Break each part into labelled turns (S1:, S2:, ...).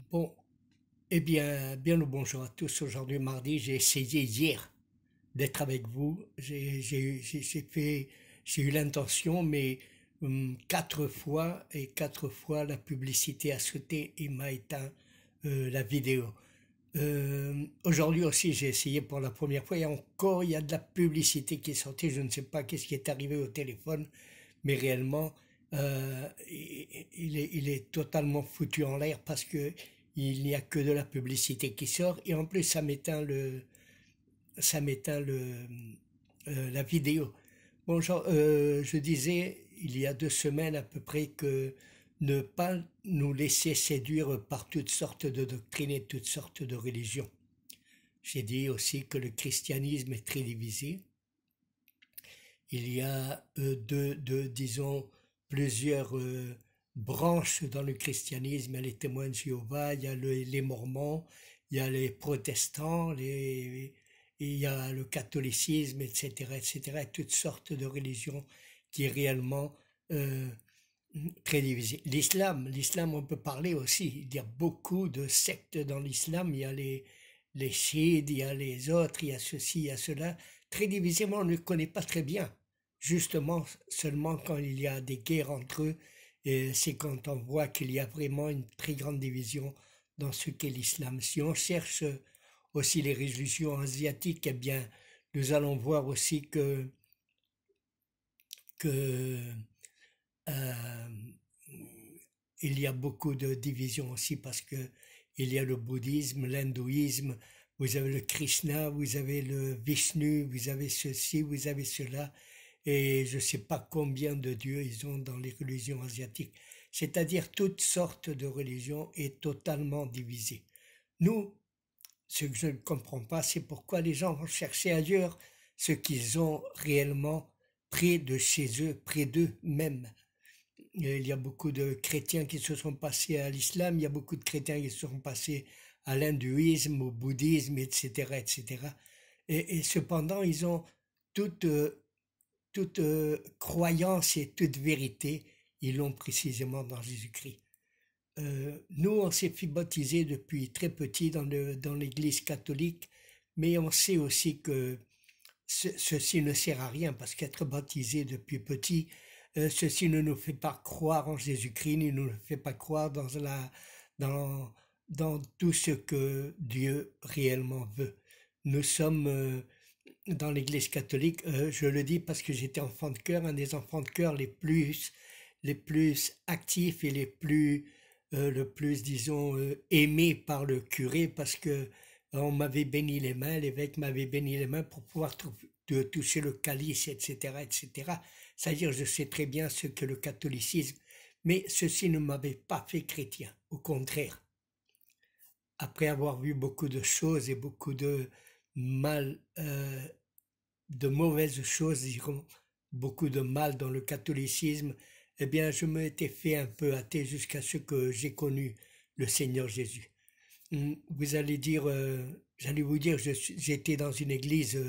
S1: Bon, eh bien le bonjour à tous. Aujourd'hui, mardi, j'ai essayé hier d'être avec vous. J'ai eu l'intention, mais quatre fois, et quatre fois la publicité a sauté et m'a éteint la vidéo. Aujourd'hui aussi, j'ai essayé pour la première fois et encore, il y a de la publicité qui est sortie. Je ne sais pas qu'est-ce qui est arrivé au téléphone, mais réellement, il est totalement foutu en l'air parce que il n'y a que de la publicité qui sort et en plus ça m'éteint la vidéo. Bon, je disais il y a 2 semaines à peu près que ne pas nous laisser séduire par toutes sortes de doctrines et toutes sortes de religions. J'ai dit aussi que le christianisme est très divisé. Il y a disons, plusieurs branches dans le christianisme. Il y a les témoins de Jéhovah, il y a les mormons, il y a les protestants, il y a le catholicisme, etc., etc., et toutes sortes de religions qui est réellement euh, très divisée. L'islam, on peut parler aussi. Il y a beaucoup de sectes dans l'islam. Il y a les chiites, il y a les autres, il y a ceci, il y a cela. Très divisé, mais on ne le connaît pas très bien. Justement, seulement quand il y a des guerres entre eux, et c'est quand on voit qu'il y a vraiment une très grande division dans ce qu'est l'islam. Si on cherche aussi les religions asiatiques, eh bien, nous allons voir aussi que euh, il y a beaucoup de divisions aussi parce que il y a le bouddhisme, l'hindouisme, vous avez le Krishna, vous avez le Vishnu, vous avez ceci, vous avez cela, et je ne sais pas combien de dieux ils ont dans les religions asiatiques. C'est-à-dire toutes sortes de religions est totalement divisées. Nous, ce que je ne comprends pas, c'est pourquoi les gens vont chercher ailleurs ce qu'ils ont réellement près de chez eux, près d'eux-mêmes. Il y a beaucoup de chrétiens qui se sont passés à l'islam, il y a beaucoup de chrétiens qui se sont passés à l'hindouisme, au bouddhisme, etc., etc. Et cependant, ils ont toute, toute croyance et toute vérité, ils l'ont précisément dans Jésus-Christ. Nous, on s'est fait baptiser depuis très petit dans l'Église catholique, mais on sait aussi que ceci ne sert à rien parce qu'être baptisé depuis petit, ceci ne nous fait pas croire en Jésus-Christ, ne nous fait pas croire dans, dans tout ce que Dieu réellement veut. Nous sommes dans l'Église catholique, je le dis parce que j'étais enfant de chœur, un des enfants de chœur les plus actifs et le plus, disons, aimés par le curé parce que on m'avait béni les mains, l'évêque m'avait béni les mains pour pouvoir toucher le calice, etc., etc. C'est-à-dire, je sais très bien ce que le catholicisme, mais ceci ne m'avait pas fait chrétien. Au contraire, après avoir vu beaucoup de choses et beaucoup de mal, de mauvaises choses, dirons, beaucoup de mal dans le catholicisme, eh bien, je m'étais fait un peu athée jusqu'à ce que j'ai connu le Seigneur Jésus. Vous allez dire, j'allais vous dire, j'étais dans une église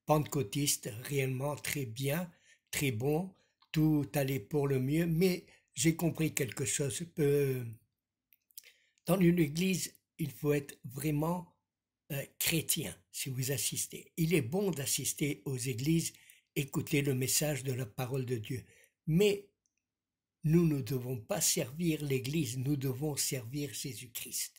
S1: pentecôtiste, réellement très bien, très bon, tout allait pour le mieux, mais j'ai compris quelque chose. Dans une église, il faut être vraiment chrétien si vous assistez. Il est bon d'assister aux églises, écouter le message de la parole de Dieu, mais nous ne devons pas servir l'Église, nous devons servir Jésus-Christ.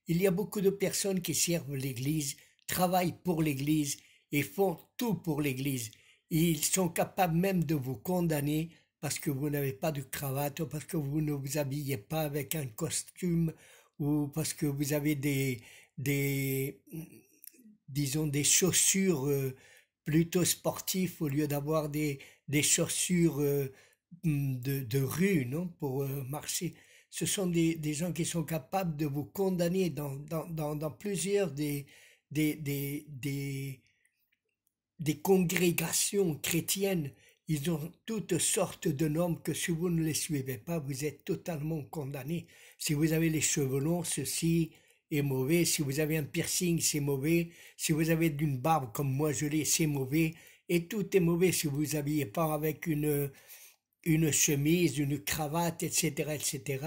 S1: Il y a beaucoup de personnes qui servent l'Église, travaillent pour l'Église et font tout pour l'Église. Ils sont capables même de vous condamner parce que vous n'avez pas de cravate ou parce que vous ne vous habillez pas avec un costume ou parce que vous avez des disons, des chaussures plutôt sportives au lieu d'avoir des chaussures de rue, non, pour marcher. Ce sont des gens qui sont capables de vous condamner dans plusieurs des, des, des, des congrégations chrétiennes. Ils ont toutes sortes de normes que si vous ne les suivez pas, vous êtes totalement condamné. Si vous avez les cheveux longs, ceci est mauvais. Si vous avez un piercing, c'est mauvais. Si vous avez d'une barbe comme moi je l'ai, c'est mauvais. Et tout est mauvais si vous habillez pas avec une chemise, une cravate, etc., etc.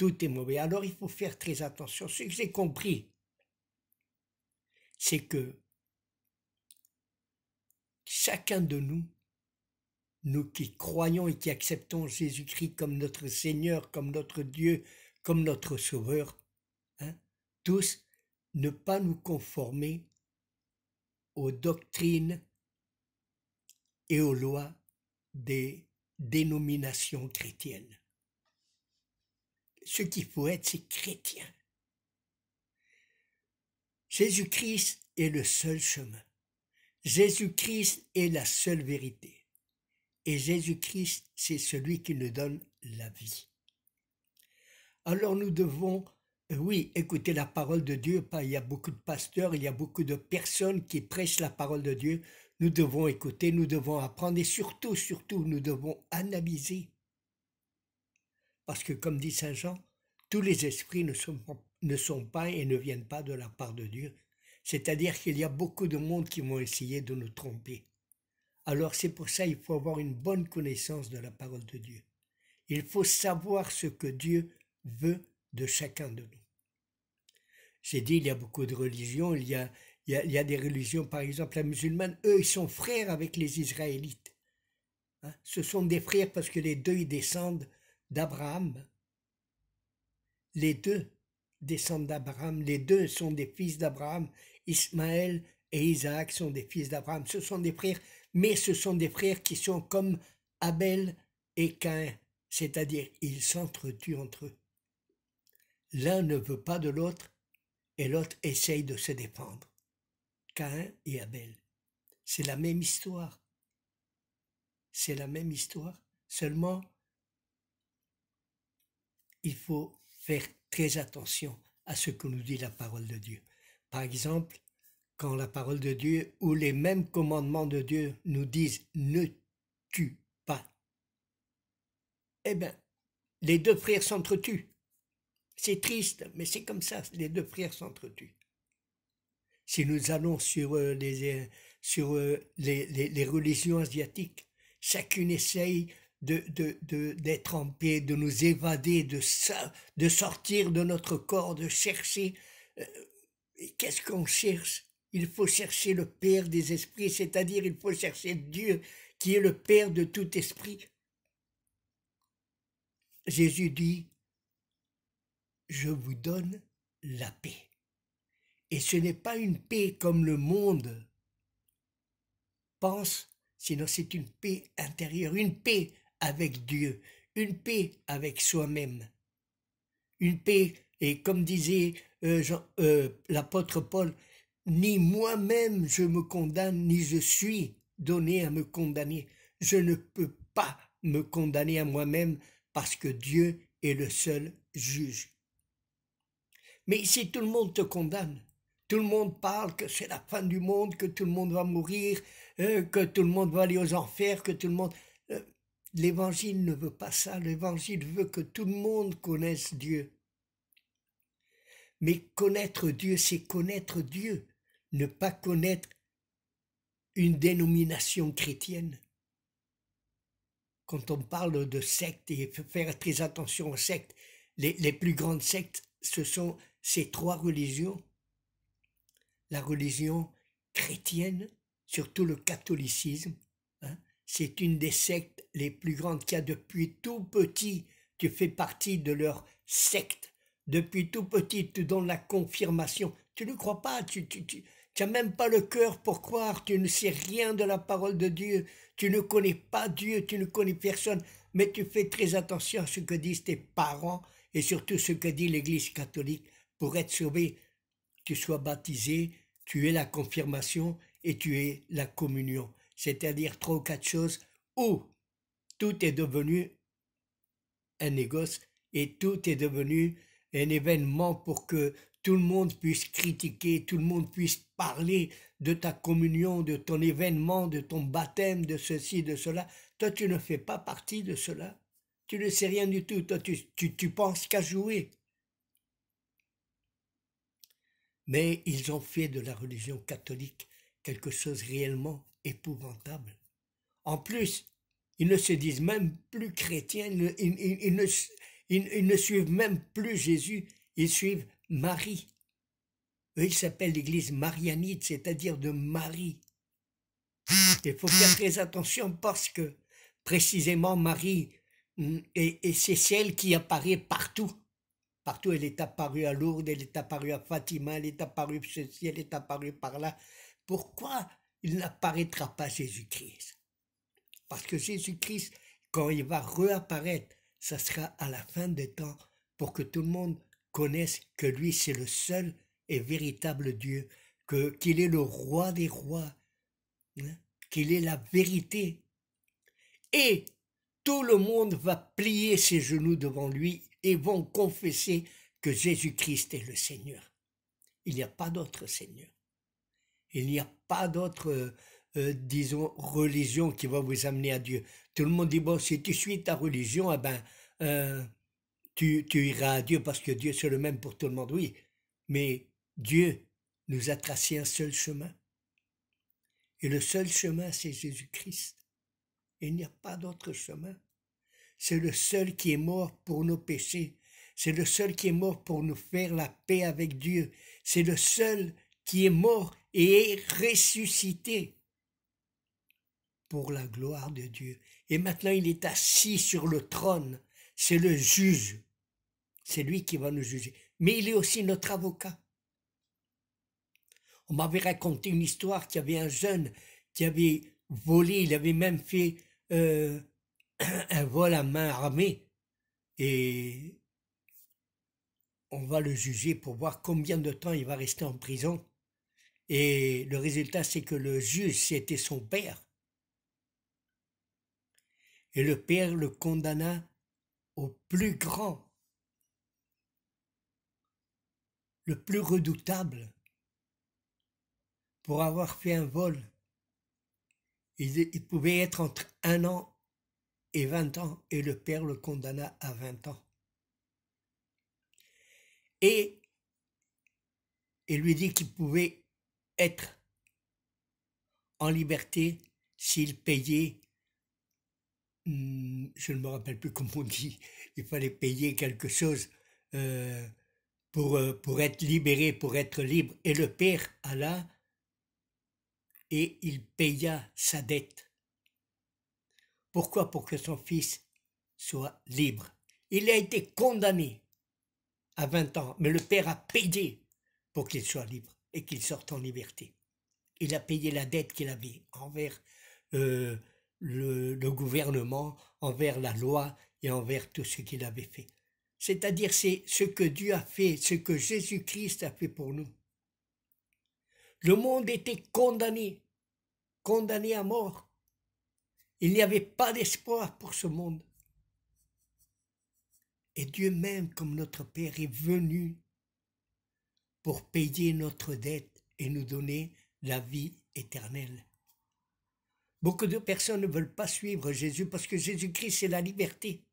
S1: tout est mauvais. Alors il faut faire très attention. Ce que j'ai compris, c'est que chacun de nous, nous qui croyons et qui acceptons Jésus-Christ comme notre Seigneur, comme notre Dieu, comme notre Sauveur, hein, tous, ne pas nous conformer aux doctrines et aux lois des dénominations chrétiennes. Ce qu'il faut être, c'est chrétien. Jésus-Christ est le seul chemin. Jésus-Christ est la seule vérité. Et Jésus-Christ, c'est celui qui nous donne la vie. Alors nous devons, oui, écouter la parole de Dieu. Il y a beaucoup de pasteurs, il y a beaucoup de personnes qui prêchent la parole de Dieu. Nous devons écouter, nous devons apprendre et surtout, nous devons analyser. Parce que comme dit Saint Jean, tous les esprits ne sont pas et ne viennent pas de la part de Dieu. C'est-à-dire qu'il y a beaucoup de monde qui vont essayer de nous tromper. Alors c'est pour ça qu'il faut avoir une bonne connaissance de la parole de Dieu. Il faut savoir ce que Dieu veut de chacun de nous. J'ai dit, il y a beaucoup de religions, il y a des religions, par exemple la musulmane, eux ils sont frères avec les Israélites. Hein? Ce sont des frères parce que les deux ils descendent d'Abraham. Les deux descendent d'Abraham, les deux sont des fils d'Abraham. Ismaël et Isaac sont des fils d'Abraham. Ce sont des frères, mais ce sont des frères qui sont comme Abel et Caïn, c'est-à-dire ils s'entretuent entre eux. L'un ne veut pas de l'autre et l'autre essaye de se défendre. Caïn et Abel. C'est la même histoire. C'est la même histoire. Seulement, il faut faire très attention à ce que nous dit la parole de Dieu. Par exemple, quand la parole de Dieu ou les mêmes commandements de Dieu nous disent « ne tue pas », eh bien, les deux frères s'entretuent. C'est triste, mais c'est comme ça, les deux frères s'entretuent. Si nous allons sur les religions asiatiques, chacune essaye d'être en paix, de nous évader, de sortir de notre corps, de chercher. Qu'est-ce qu'on cherche? Il faut chercher le Père des esprits, c'est-à-dire il faut chercher Dieu qui est le Père de tout esprit. Jésus dit, je vous donne la paix. Et ce n'est pas une paix comme le monde pense, sinon c'est une paix intérieure, une paix avec Dieu, une paix avec soi-même. Une paix, et comme disait l'apôtre Paul, ni moi-même je me condamne, ni je suis donné à me condamner. Je ne peux pas me condamner à moi-même parce que Dieu est le seul juge. Mais si tout le monde te condamne, tout le monde parle que c'est la fin du monde, que tout le monde va mourir, que tout le monde va aller aux enfers, que tout le monde... L'Évangile ne veut pas ça, l'Évangile veut que tout le monde connaisse Dieu. Mais connaître Dieu, c'est connaître Dieu, ne pas connaître une dénomination chrétienne. Quand on parle de sectes, et il faut faire très attention aux sectes, les plus grandes sectes, ce sont ces trois religions. La religion chrétienne, surtout le catholicisme, hein, c'est une des sectes les plus grandes qu'il y a depuis tout petit. Tu fais partie de leur secte. Depuis tout petit, tu donnes la confirmation. Tu ne crois pas, tu n'as même pas le cœur pour croire, tu ne sais rien de la parole de Dieu, tu ne connais pas Dieu, tu ne connais personne, mais tu fais très attention à ce que disent tes parents et surtout ce que dit l'Église catholique. Pour être sauvé, tu sois baptisé, tu es la confirmation et tu es la communion. C'est-à-dire 3 ou 4 choses où tout est devenu un négoce et tout est devenu un événement pour que tout le monde puisse critiquer, tout le monde puisse parler de ta communion, de ton événement, de ton baptême, de ceci, de cela. Toi, tu ne fais pas partie de cela. Tu ne sais rien du tout. Toi, tu penses qu'à jouer. Mais ils ont fait de la religion catholique quelque chose réellement épouvantable. En plus, ils ne se disent même plus chrétiens, ils Ils ne suivent même plus Jésus, ils suivent Marie. Eux, ils s'appellent l'église marianite, c'est-à-dire de Marie. Il faut faire très attention parce que précisément Marie, et c'est celle qui apparaît partout. Partout, elle est apparue à Lourdes, elle est apparue à Fatima, elle est apparue ceci, elle est apparue par là. Pourquoi il n'apparaîtra pas Jésus-Christ? Parce que Jésus-Christ, quand il va réapparaître, ça sera à la fin des temps pour que tout le monde connaisse que lui, c'est le seul et véritable Dieu, qu'il est le roi des rois, hein, qu'il est la vérité. Et tout le monde va plier ses genoux devant lui et vont confesser que Jésus-Christ est le Seigneur. Il n'y a pas d'autre Seigneur. Il n'y a pas d'autre, disons, religion qui va vous amener à Dieu. Tout le monde dit, bon, si tu suis ta religion, eh ben, tu iras à Dieu parce que Dieu c'est le même pour tout le monde. Oui, mais Dieu nous a tracé un seul chemin. Et le seul chemin, c'est Jésus-Christ. Il n'y a pas d'autre chemin. C'est le seul qui est mort pour nos péchés. C'est le seul qui est mort pour nous faire la paix avec Dieu. C'est le seul qui est mort et est ressuscité pour la gloire de Dieu. Et maintenant, il est assis sur le trône. C'est le juge. C'est lui qui va nous juger. Mais il est aussi notre avocat. On m'avait raconté une histoire qu'il y avait un jeune qui avait volé, il avait même fait un vol à main armée. Et on va le juger pour voir combien de temps il va rester en prison. Et le résultat, c'est que le juge, c'était son père. Et le père le condamna au plus grand, le plus redoutable, pour avoir fait un vol. Il pouvait être entre 1 an et 20 ans, et le père le condamna à 20 ans. Et il lui dit qu'il pouvait être en liberté s'il payait, je ne me rappelle plus comment on dit, il fallait payer quelque chose pour être libéré, pour être libre. Et le père alla et il paya sa dette. Pourquoi? Pour que son fils soit libre. Il a été condamné à 20 ans, mais le père a payé pour qu'il soit libre et qu'il sorte en liberté. Il a payé la dette qu'il avait envers le gouvernement, envers la loi et envers tout ce qu'il avait fait. C'est-à-dire, c'est ce que Dieu a fait, ce que Jésus-Christ a fait pour nous. Le monde était condamné, condamné à mort. Il n'y avait pas d'espoir pour ce monde. Et Dieu même, comme notre Père, est venu pour payer notre dette et nous donner la vie éternelle. Beaucoup de personnes ne veulent pas suivre Jésus parce que Jésus-Christ, c'est la liberté.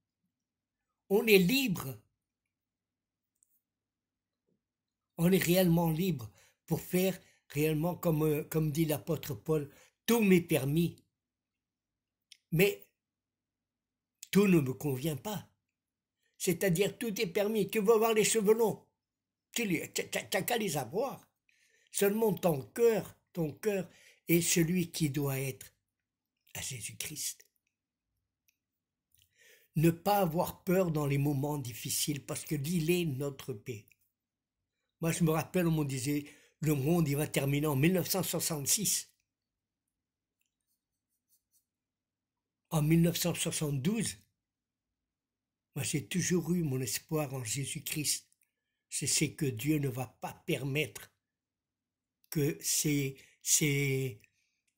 S1: On est libre. On est réellement libre pour faire réellement, comme dit l'apôtre Paul, tout m'est permis. Mais tout ne me convient pas. C'est-à-dire, tout est permis. Tu veux avoir les cheveux longs, tu n'as qu'à les avoir. Seulement ton cœur est celui qui doit être à Jésus-Christ. Ne pas avoir peur dans les moments difficiles parce que il est notre paix. Moi, je me rappelle, on me disait, le monde, il va terminer en 1966. En 1972, moi, j'ai toujours eu mon espoir en Jésus-Christ. Je sais que Dieu ne va pas permettre que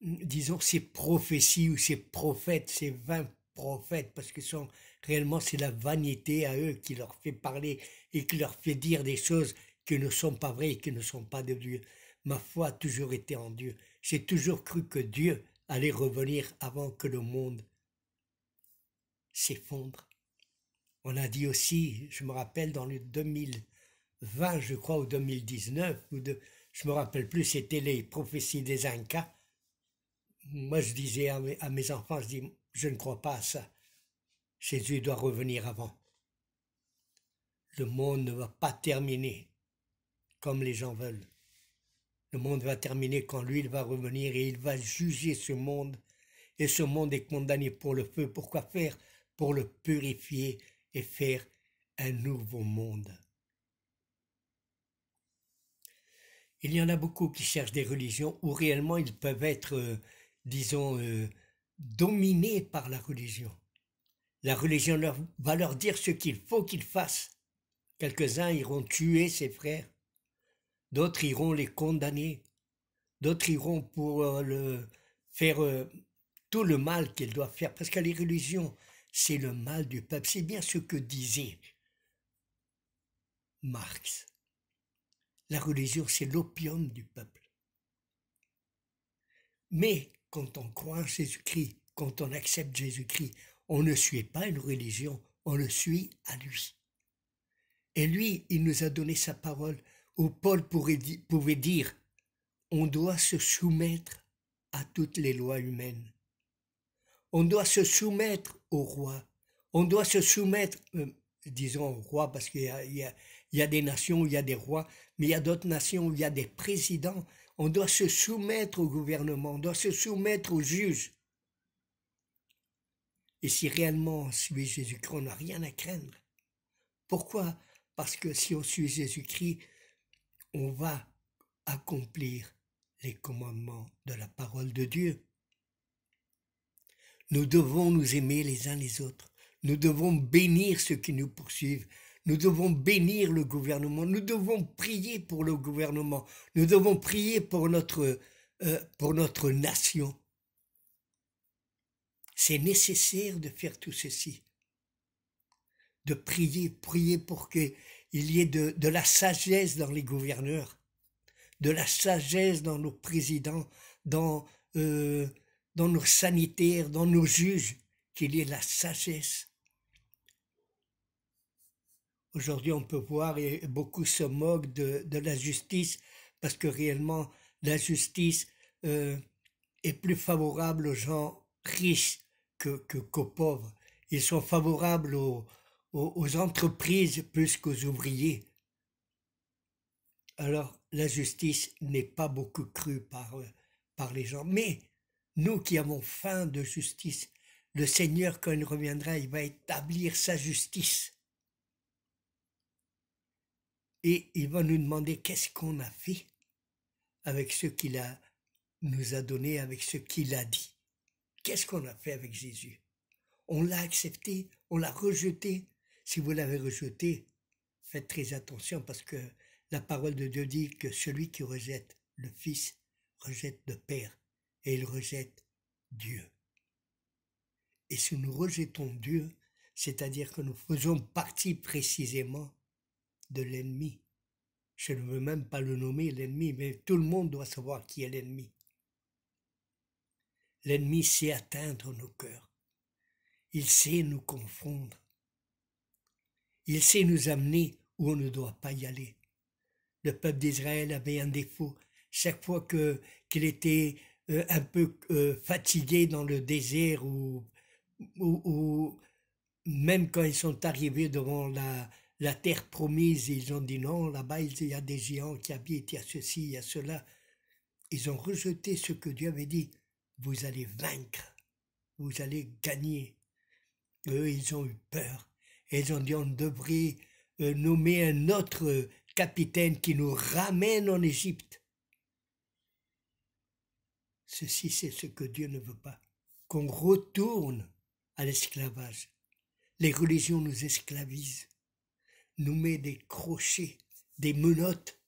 S1: disons, ces prophéties ou ces prophètes, ces 20 prophètes, parce que réellement, c'est la vanité à eux qui leur fait parler et qui leur fait dire des choses qui ne sont pas vraies et qui ne sont pas de Dieu. Ma foi a toujours été en Dieu. J'ai toujours cru que Dieu allait revenir avant que le monde s'effondre. On a dit aussi, je me rappelle dans le 2020, je crois, ou 2019, je me rappelle plus, c'était les prophéties des Incas. Moi, je disais à mes enfants, je ne crois pas à ça. Jésus doit revenir avant. le monde ne va pas terminer comme les gens veulent. Le monde va terminer quand lui, il va revenir et il va juger ce monde. Et ce monde est condamné pour le feu. Pourquoi faire? Pour le purifier et faire un nouveau monde. Il y en a beaucoup qui cherchent des religions où réellement ils peuvent être, disons, dominés par la religion. La religion va leur dire ce qu'il faut qu'ils fassent. Quelques-uns iront tuer ses frères, d'autres iront les condamner, d'autres iront pour faire tout le mal qu'ils doivent faire. Parce que les religions, c'est le mal du peuple. C'est bien ce que disait Marx. La religion, c'est l'opium du peuple. Mais quand on croit en Jésus-Christ, quand on accepte Jésus-Christ, on ne suit pas une religion, on le suit à lui. Et lui, il nous a donné sa parole, où Paul pouvait dire, on doit se soumettre à toutes les lois humaines. On doit se soumettre au roi. On doit se soumettre, disons au roi, parce qu'il y a des nations où il y a des rois, mais il y a d'autres nations où il y a des présidents. On doit se soumettre au gouvernement, on doit se soumettre aux juges. Et si réellement on suit Jésus-Christ, on n'a rien à craindre. Pourquoi? Parce que si on suit Jésus-Christ, on va accomplir les commandements de la parole de Dieu. Nous devons nous aimer les uns les autres. Nous devons bénir ceux qui nous poursuivent. Nous devons bénir le gouvernement. Nous devons prier pour le gouvernement. Nous devons prier pour notre nation. C'est nécessaire de faire tout ceci. De prier pour qu'il y ait de la sagesse dans les gouverneurs, de la sagesse dans nos présidents, dans nos sanitaires, dans nos juges, qu'il y ait la sagesse. Aujourd'hui, on peut voir, et beaucoup se moquent de la justice, parce que réellement, la justice est plus favorable aux gens riches qu'aux pauvres. Ils sont favorables aux entreprises plus qu'aux ouvriers. Alors, la justice n'est pas beaucoup crue par les gens. Mais nous qui avons faim de justice, le Seigneur, quand il reviendra, il va établir sa justice. Et il va nous demander qu'est-ce qu'on a fait avec ce qu'il nous a donné, avec ce qu'il a dit. Qu'est-ce qu'on a fait avec Jésus? On l'a accepté, on l'a rejeté. Si vous l'avez rejeté, faites très attention parce que la parole de Dieu dit que celui qui rejette le Fils rejette le Père et il rejette Dieu. Et si nous rejetons Dieu, c'est-à-dire que nous faisons partie précisément de l'ennemi. Je ne veux même pas le nommer l'ennemi, mais tout le monde doit savoir qui est l'ennemi. L'ennemi sait atteindre nos cœurs. Il sait nous confondre. Il sait nous amener où on ne doit pas y aller. Le peuple d'Israël avait un défaut. Chaque fois qu'il était un peu fatigué dans le désert ou même quand ils sont arrivés devant la terre promise, ils ont dit non, là-bas il y a des géants qui habitent, il y a ceci, il y a cela. Ils ont rejeté ce que Dieu avait dit. Vous allez vaincre, vous allez gagner. Eux, ils ont eu peur. Et ils ont dit on devrait nommer un autre capitaine qui nous ramène en Égypte. Ceci, c'est ce que Dieu ne veut pas. Qu'on retourne à l'esclavage. Les religions nous esclavisent, nous met des crochets, des menottes.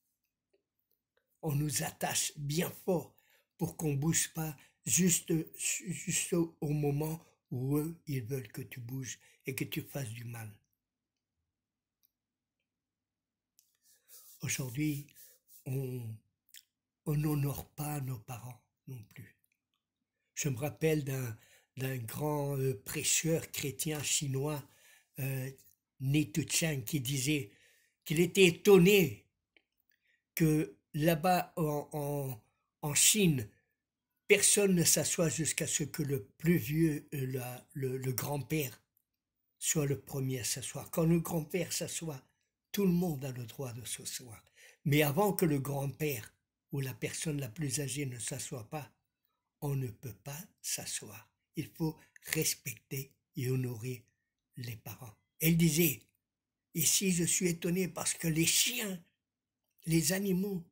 S1: On nous attache bien fort pour qu'on ne bouge pas juste au moment où eux, ils veulent que tu bouges et que tu fasses du mal. Aujourd'hui, on n'honore pas nos parents non plus. Je me rappelle d'un grand prêcheur chrétien chinois, Ni Tu-Chang, qui disait qu'il était étonné que là-bas en Chine, personne ne s'assoit jusqu'à ce que le plus vieux, le grand-père, soit le premier à s'asseoir. Quand le grand-père s'assoit, Tout le monde a le droit de s'asseoir. Mais avant que le grand-père ou la personne la plus âgée ne s'assoie pas, on ne peut pas s'asseoir. Il faut respecter et honorer les parents. Elle disait, ici je suis étonné parce que les chiens, les animaux,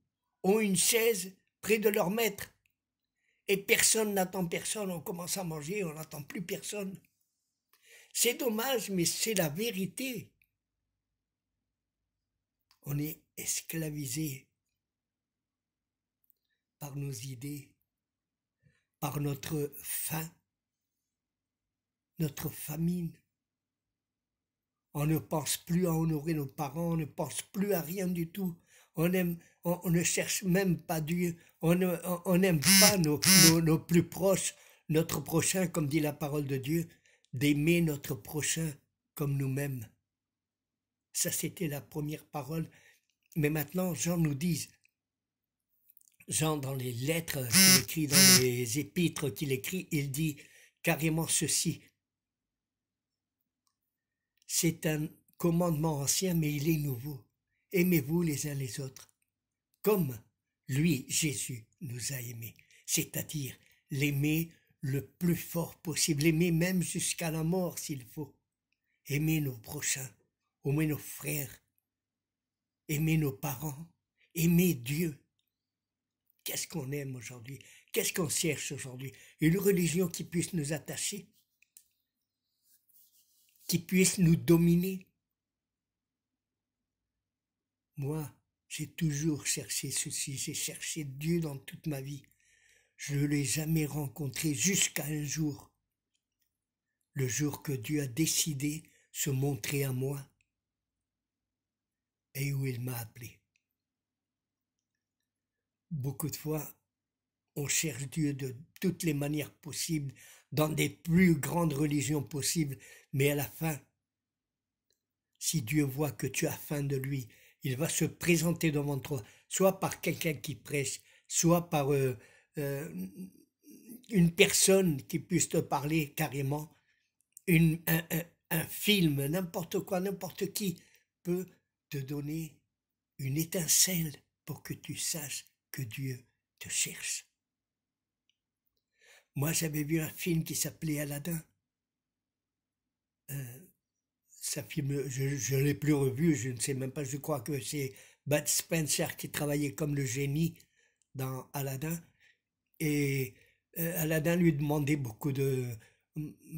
S1: ont une chaise près de leur maître. Et personne n'attend personne, on commence à manger, on n'attend plus personne. C'est dommage, mais c'est la vérité. On est esclavisé par nos idées, par notre faim, notre famine. On ne pense plus à honorer nos parents, on ne pense plus à rien du tout. On ne cherche même pas Dieu, on n'aime pas nos plus proches, notre prochain, comme dit la parole de Dieu, d'aimer notre prochain comme nous-mêmes. Ça, c'était la première parole. Mais maintenant, Jean nous dit, Jean, dans les lettres qu'il écrit, dans les épîtres qu'il écrit, il dit carrément ceci. C'est un commandement ancien, mais il est nouveau. Aimez-vous les uns les autres, comme lui, Jésus, nous a aimés. C'est-à-dire l'aimer le plus fort possible, l'aimer même jusqu'à la mort s'il faut. Aimer nos prochains, aimer nos frères, aimer nos parents, aimer Dieu. Qu'est-ce qu'on aime aujourd'hui? Qu'est-ce qu'on cherche aujourd'hui? Une religion qui puisse nous attacher, qui puisse nous dominer. Moi, j'ai toujours cherché ceci, j'ai cherché Dieu dans toute ma vie. Je ne l'ai jamais rencontré jusqu'à un jour, le jour que Dieu a décidé se montrer à moi et où il m'a appelé. Beaucoup de fois, on cherche Dieu de toutes les manières possibles, dans des plus grandes religions possibles, mais à la fin, si Dieu voit que tu as faim de lui, il va se présenter devant toi, soit par quelqu'un qui prêche, soit par une personne qui puisse te parler carrément, un film, n'importe quoi, n'importe qui peut te donner une étincelle pour que tu saches que Dieu te cherche. Moi, j'avais vu un film qui s'appelait Aladdin. Ça film, je ne l'ai plus revu, je ne sais même pas, je crois que c'est Bud Spencer qui travaillait comme le génie dans Aladdin. Et Aladdin lui demandait beaucoup de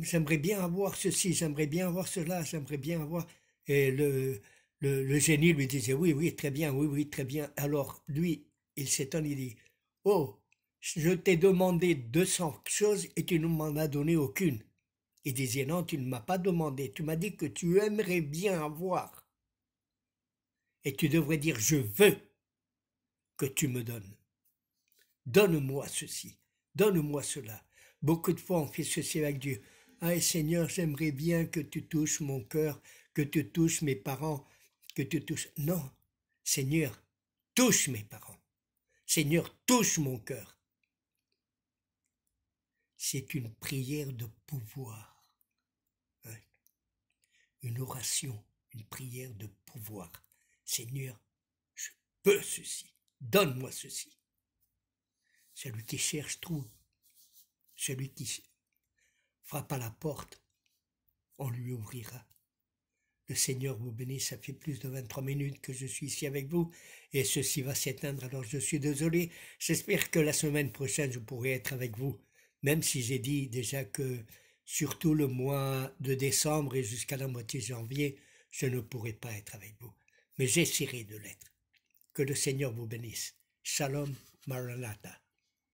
S1: j'aimerais bien avoir ceci, j'aimerais bien avoir cela, j'aimerais bien avoir. Et le génie lui disait oui, oui, très bien, oui, oui, très bien. Alors lui, il s'étonne, il dit oh, je t'ai demandé 200 choses et tu ne m'en as donné aucune. Il disait non, tu ne m'as pas demandé, tu m'as dit que tu aimerais bien avoir. Et tu devrais dire je veux que tu me donnes. Donne-moi ceci, donne-moi cela. Beaucoup de fois, on fait ceci avec Dieu. Ah, Seigneur, j'aimerais bien que tu touches mon cœur, que tu touches mes parents, que tu touches... Non, Seigneur, touche mes parents. Seigneur, touche mon cœur. C'est une prière de pouvoir. Hein? Une oration, une prière de pouvoir. Seigneur, je peux ceci. Donne-moi ceci. Celui qui cherche trouve. Celui qui frappe à la porte, on lui ouvrira. Le Seigneur vous bénisse, ça fait plus de 23 minutes que je suis ici avec vous et ceci va s'éteindre, alors je suis désolé. J'espère que la semaine prochaine je pourrai être avec vous, même si j'ai dit déjà que surtout le mois de décembre et jusqu'à la moitié janvier, je ne pourrai pas être avec vous. Mais j'essaierai de l'être. Que le Seigneur vous bénisse. Shalom, Maranatha.